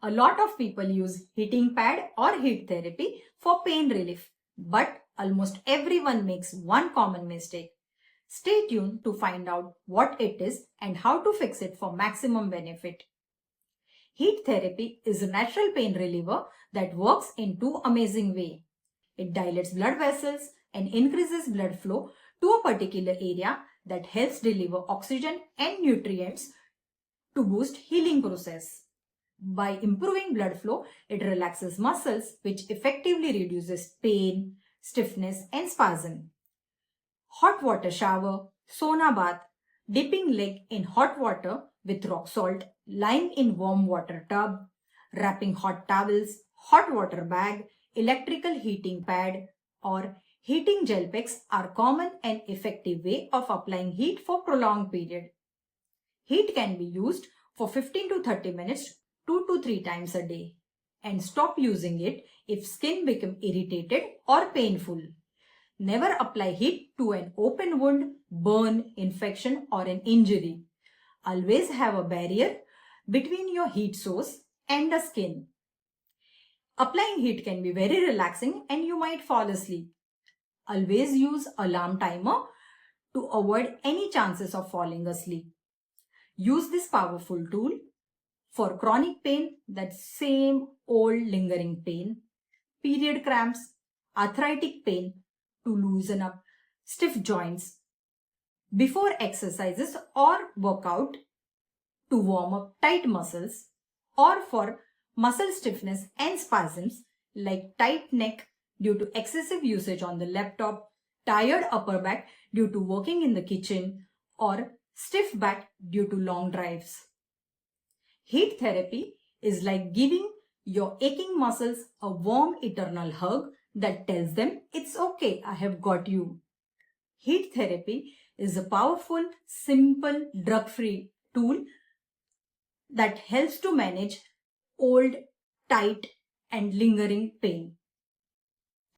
A lot of people use heating pad or heat therapy for pain relief, but almost everyone makes one common mistake. Stay tuned to find out what it is and how to fix it for maximum benefit. Heat therapy is a natural pain reliever that works in two amazing ways. It dilates blood vessels and increases blood flow to a particular area that helps deliver oxygen and nutrients to boost healing process. By improving blood flow, it relaxes muscles which effectively reduces pain, stiffness and spasm. Hot water shower, sauna bath, dipping leg in hot water with rock salt, lying in warm water tub, wrapping hot towels, hot water bag, electrical heating pad or heating gel packs are common and effective way of applying heat for prolonged period. Heat can be used for 15 to 30 minutes 2 to 3 times a day and stop using it if skin becomes irritated or painful. Never apply heat to an open wound, burn, infection or an injury. Always have a barrier between your heat source and the skin. Applying heat can be very relaxing and you might fall asleep. Always use alarm timer to avoid any chances of falling asleep. Use this powerful tool for chronic pain, that same old lingering pain, period cramps, arthritic pain, to loosen up stiff joints before exercises or workout, to warm up tight muscles, or for muscle stiffness and spasms like tight neck due to excessive usage on the laptop, tired upper back due to working in the kitchen, or stiff back due to long drives. Heat therapy is like giving your aching muscles a warm eternal hug that tells them it's okay, I have got you. Heat therapy is a powerful, simple, drug-free tool that helps to manage old, tight and lingering pain.